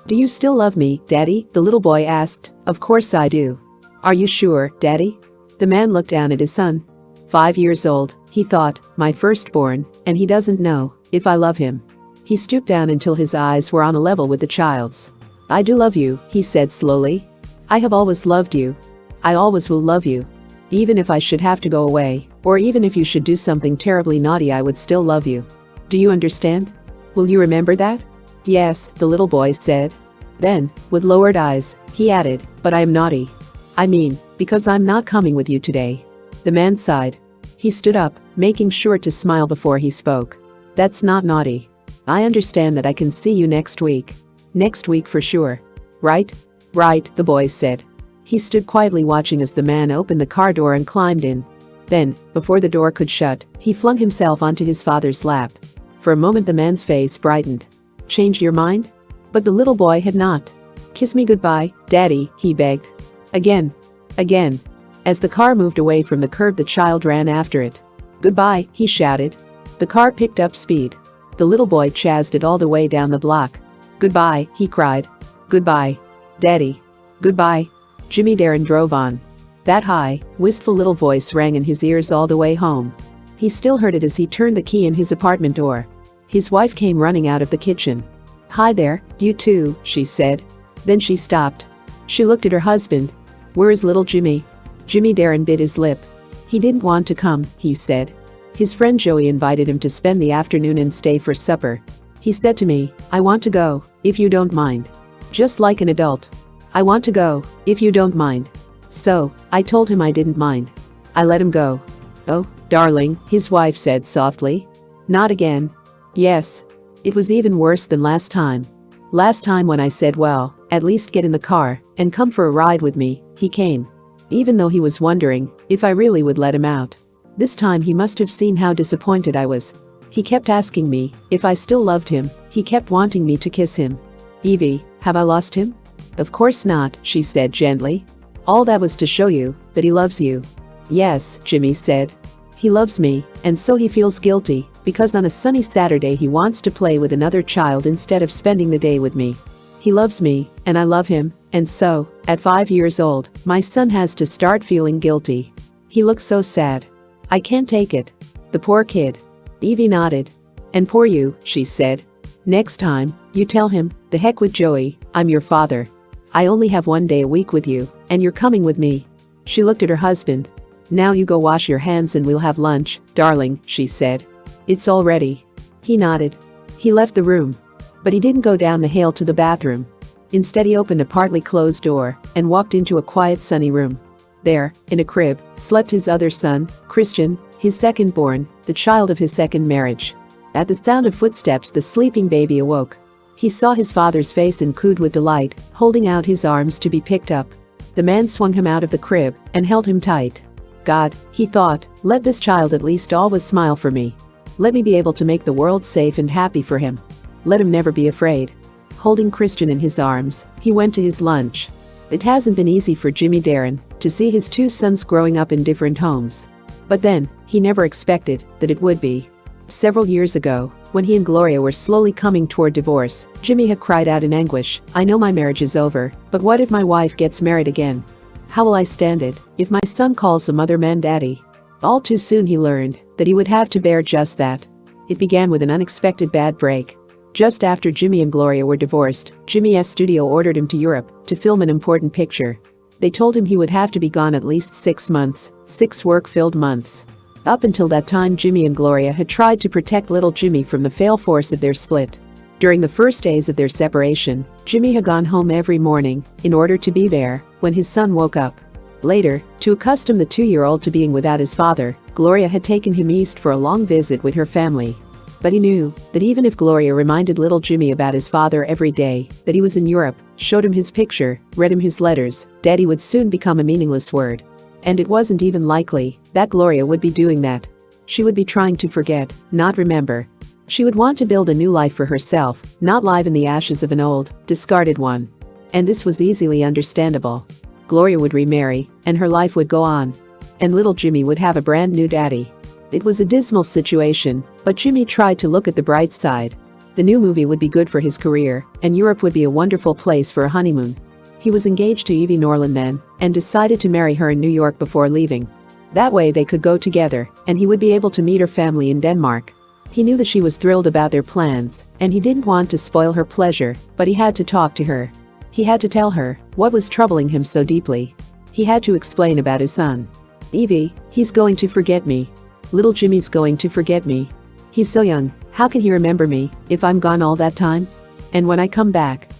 "Do you still love me, Daddy?" the little boy asked. "Of course I do." "Are you sure, Daddy?" The man looked down at his son. 5 years old, he thought, my firstborn, and he doesn't know if I love him. He stooped down until his eyes were on a level with the child's. "I do love you," he said slowly. "I have always loved you. I always will love you. Even if I should have to go away, or even if you should do something terribly naughty, I would still love you. Do you understand? Will you remember that?" "Yes," the little boy said. Then, with lowered eyes, he added, "But I am naughty. I mean, because I'm not coming with you today." The man sighed. He stood up, making sure to smile before he spoke. "That's not naughty. I understand that I can see you next week. Next week for sure. Right?" "Right," the boy said. He stood quietly watching as the man opened the car door and climbed in. Then, before the door could shut, he flung himself onto his father's lap. For a moment the man's face brightened. "Changed your mind?" But the little boy had not. "Kiss me goodbye, Daddy," he begged. Again. Again. As the car moved away from the curb, the child ran after it. "Goodbye," he shouted. The car picked up speed. The little boy chased it all the way down the block. "Goodbye," he cried. "Goodbye, Daddy. Goodbye." Jimmy Darren drove on. That high, wistful little voice rang in his ears all the way home. He still heard it as he turned the key in his apartment door. His wife came running out of the kitchen. "Hi there, you too," she said. Then she stopped. She looked at her husband. "Where is little Jimmy?" Jimmy Darren bit his lip. "He didn't want to come," he said. "His friend Joey invited him to spend the afternoon and stay for supper. He said to me, 'I want to go, if you don't mind.' Just like an adult. 'I want to go, if you don't mind.' So, I told him I didn't mind. I let him go." "Oh, darling," his wife said softly. "Not again." "Yes. It was even worse than last time. Last time when I said, well, at least get in the car and come for a ride with me, he came. Even though he was wondering if I really would let him out. This time he must have seen how disappointed I was. He kept asking me if I still loved him. He kept wanting me to kiss him." "Evie, have I lost him?" "Of course not," she said gently. "All that was to show you that he loves you." "Yes," Jimmy said. "He loves me, and so he feels guilty, because on a sunny Saturday he wants to play with another child instead of spending the day with me. He loves me, and I love him, and so, at 5 years old, my son has to start feeling guilty. He looks so sad. I can't take it. The poor kid." Evie nodded. "And poor you," she said. "Next time, you tell him, the heck with Joey, I'm your father. I only have 1 day a week with you, and you're coming with me." She looked at her husband. "Now you go wash your hands and we'll have lunch, darling," she said. "It's all ready." He nodded. He left the room. But he didn't go down the hall to the bathroom. Instead he opened a partly closed door and walked into a quiet sunny room. There, in a crib, slept his other son, Christian, his second-born, the child of his second marriage. At the sound of footsteps the sleeping baby awoke. He saw his father's face and cooed with delight, holding out his arms to be picked up. The man swung him out of the crib and held him tight. "God," he thought, "let this child at least always smile for me. Let me be able to make the world safe and happy for him. Let him never be afraid." Holding Christian in his arms, he went to his lunch. It hasn't been easy for Jimmy Darren to see his 2 sons growing up in different homes. But then, he never expected that it would be. Several years ago, when he and Gloria were slowly coming toward divorce, Jimmy had cried out in anguish, "I know my marriage is over, but what if my wife gets married again? How will I stand it if my son calls some other man daddy?" All too soon he learned that he would have to bear just that. It began with an unexpected bad break. Just after Jimmy and Gloria were divorced, Jimmy's studio ordered him to Europe to film an important picture. They told him he would have to be gone at least 6 months, 6 work-filled months. Up until that time Jimmy and Gloria had tried to protect little Jimmy from the fatal force of their split. During the first days of their separation, Jimmy had gone home every morning in order to be there when his son woke up. Later, to accustom the 2-year-old to being without his father, Gloria had taken him east for a long visit with her family. But he knew that even if Gloria reminded little Jimmy about his father every day, that he was in Europe, showed him his picture, read him his letters, daddy would soon become a meaningless word. And it wasn't even likely that Gloria would be doing that. She would be trying to forget, not remember. She would want to build a new life for herself, not live in the ashes of an old, discarded one. And this was easily understandable. Gloria would remarry, and her life would go on. And little Jimmy would have a brand new daddy. It was a dismal situation, but Jimmy tried to look at the bright side. The new movie would be good for his career, and Europe would be a wonderful place for a honeymoon. He was engaged to Evy Norlund then, and decided to marry her in New York before leaving. That way they could go together, and he would be able to meet her family in Denmark. He knew that she was thrilled about their plans, and he didn't want to spoil her pleasure, but he had to talk to her. He had to tell her what was troubling him so deeply. He had to explain about his son. Evie, he's going to forget me. Little Jimmy's going to forget me. He's so young, how can he remember me if I'm gone all that time? And when I come back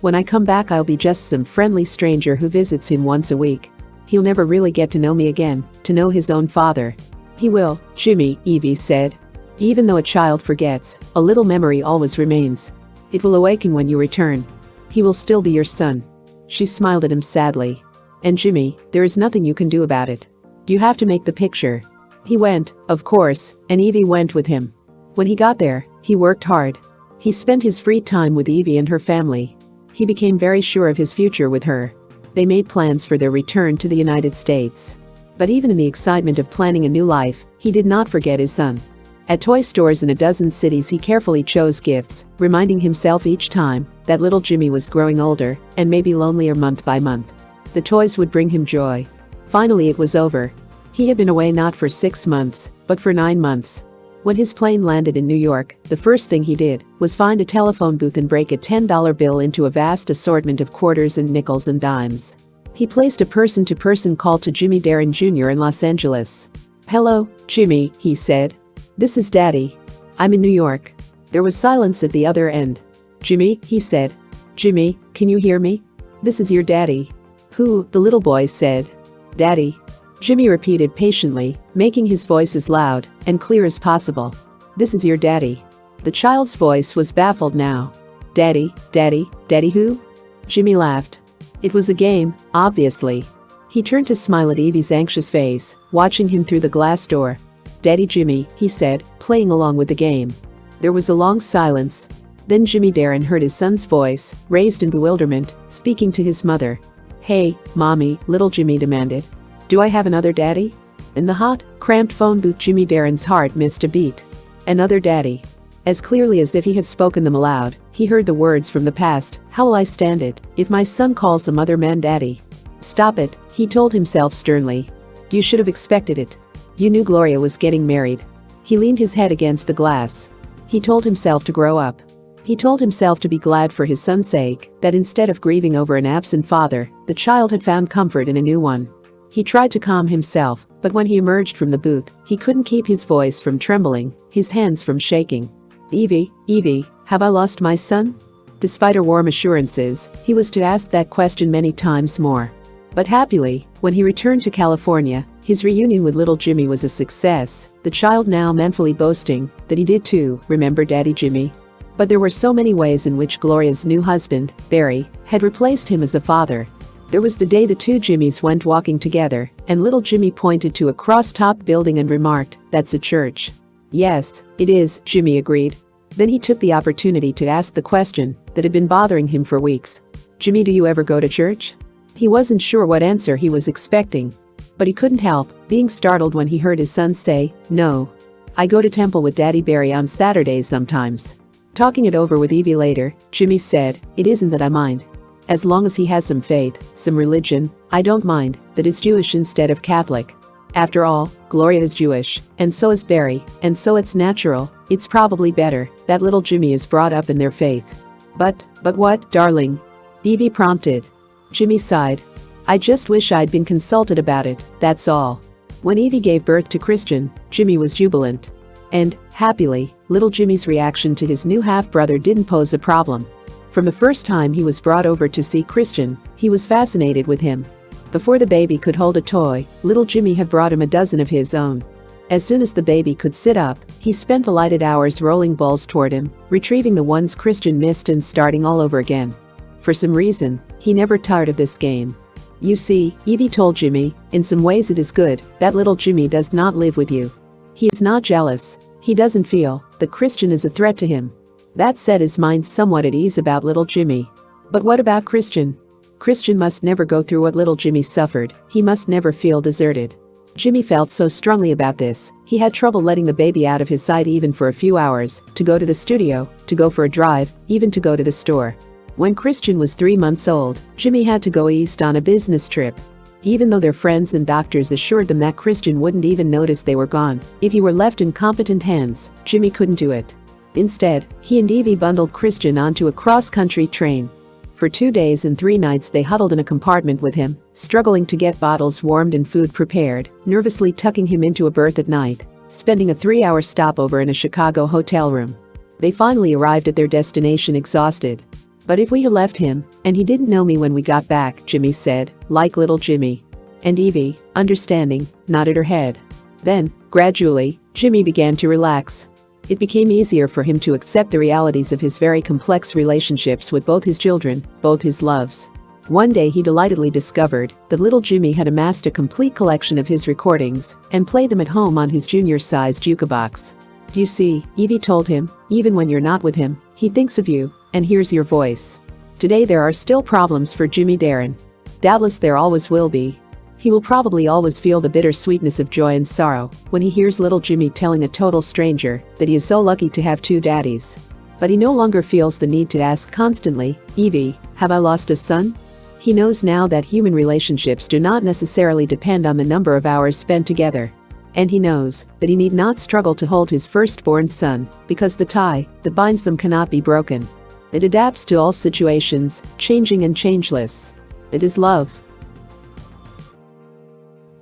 I'll be just some friendly stranger who visits him once a week. He'll never really get to know me again, to know his own father. He will, Jimmy, Evie said. Even though a child forgets, a little memory always remains. It will awaken when you return. He will still be your son. She smiled at him sadly. And Jimmy, there is nothing you can do about it. You have to make the picture. He went, of course, and Evie went with him. When he got there, he worked hard. He spent his free time with Evie and her family. He became very sure of his future with her. They made plans for their return to the United States. But even in the excitement of planning a new life, he did not forget his son. At toy stores in a dozen cities he carefully chose gifts, reminding himself each time that little Jimmy was growing older and maybe lonelier month by month. The toys would bring him joy. Finally it was over. He had been away not for 6 months, but for 9 months. When his plane landed in New York, the first thing he did was find a telephone booth and break a $10 bill into a vast assortment of quarters and nickels and dimes. He placed a person-to-person call to Jimmy Darren Jr. in Los Angeles. "Hello, Jimmy," he said. "This is Daddy. I'm in New York." There was silence at the other end. "Jimmy," he said. "Jimmy, can you hear me? This is your daddy." "Who?" the little boy said. "Daddy." Jimmy repeated patiently, making his voice as loud and clear as possible. "This is your daddy." The child's voice was baffled now. "Daddy, Daddy, Daddy who?" Jimmy laughed. It was a game, obviously. He turned to smile at Evie's anxious face, watching him through the glass door. "Daddy Jimmy," he said, playing along with the game. There was a long silence. Then Jimmy Darren heard his son's voice, raised in bewilderment, speaking to his mother. "Hey, Mommy," little Jimmy demanded. "Do I have another daddy?" In the hot, cramped phone booth Jimmy Darren's heart missed a beat. Another daddy. As clearly as if he had spoken them aloud, he heard the words from the past. "How will I stand it if my son calls some other man daddy?" "Stop it," he told himself sternly. "You should have expected it. You knew Gloria was getting married." He leaned his head against the glass. He told himself to grow up. He told himself to be glad for his son's sake, that instead of grieving over an absent father, the child had found comfort in a new one. He tried to calm himself, but when he emerged from the booth, he couldn't keep his voice from trembling, his hands from shaking. "Evie, Evie, have I lost my son?" Despite her warm assurances, he was to ask that question many times more. But happily, when he returned to California, his reunion with little Jimmy was a success, the child now manfully boasting that he did too remember Daddy Jimmy. But there were so many ways in which Gloria's new husband, Barry, had replaced him as a father. There was the day the two Jimmys went walking together, and little Jimmy pointed to a cross-topped building and remarked, "That's a church." "Yes, it is," Jimmy agreed. Then he took the opportunity to ask the question that had been bothering him for weeks. "Jimmy, do you ever go to church?" He wasn't sure what answer he was expecting. But he couldn't help being startled when he heard his son say, "No. I go to temple with Daddy Barry on Saturdays sometimes." Talking it over with Evie later, Jimmy said, "It isn't that I mind. As long as he has some faith, some religion, I don't mind that it's Jewish instead of Catholic. After all, Gloria is Jewish, and so is Barry, and so it's natural, it's probably better that little Jimmy is brought up in their faith." But what, darling?" Evie prompted. Jimmy sighed. "I just wish I'd been consulted about it, that's all." When Evie gave birth to Christian, Jimmy was jubilant. And, happily, little Jimmy's reaction to his new half-brother didn't pose a problem. From the first time he was brought over to see Christian, he was fascinated with him. Before the baby could hold a toy, little Jimmy had brought him a dozen of his own. As soon as the baby could sit up, he spent the lighted hours rolling balls toward him, retrieving the ones Christian missed and starting all over again. For some reason, he never tired of this game. "You see," Evie told Jimmy, "in some ways it is good that little Jimmy does not live with you. He is not jealous. He doesn't feel that Christian is a threat to him." That set his mind somewhat at ease about little Jimmy. But what about Christian? Christian must never go through what little Jimmy suffered. He must never feel deserted. Jimmy felt so strongly about this, he had trouble letting the baby out of his sight even for a few hours, to go to the studio, to go for a drive, even to go to the store. When Christian was 3 months old, Jimmy had to go east on a business trip. Even though their friends and doctors assured them that Christian wouldn't even notice they were gone, if he were left in competent hands, Jimmy couldn't do it. Instead, he and Evie bundled Christian onto a cross-country train. For 2 days and 3 nights they huddled in a compartment with him, struggling to get bottles warmed and food prepared, nervously tucking him into a berth at night, spending a 3-hour stopover in a Chicago hotel room. They finally arrived at their destination exhausted. "But if we had left him, and he didn't know me when we got back," Jimmy said, like little Jimmy. And Evie, understanding, nodded her head. Then, gradually, Jimmy began to relax. It became easier for him to accept the realities of his very complex relationships with both his children, both his loves. One day he delightedly discovered that little Jimmy had amassed a complete collection of his recordings and played them at home on his junior-sized jukebox. "Do you see," Evie told him, "even when you're not with him, he thinks of you and hears your voice." Today there are still problems for Jimmy Darren. Doubtless there always will be. He will probably always feel the bitter sweetness of joy and sorrow when he hears little Jimmy telling a total stranger that he is so lucky to have 2 daddies. But he no longer feels the need to ask constantly, "Evie, have I lost a son?" He knows now that human relationships do not necessarily depend on the number of hours spent together. And he knows that he need not struggle to hold his firstborn son, because the tie that binds them cannot be broken. It adapts to all situations, changing and changeless. It is love.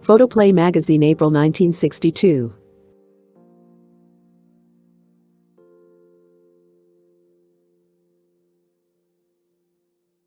Photoplay magazine, April 1962.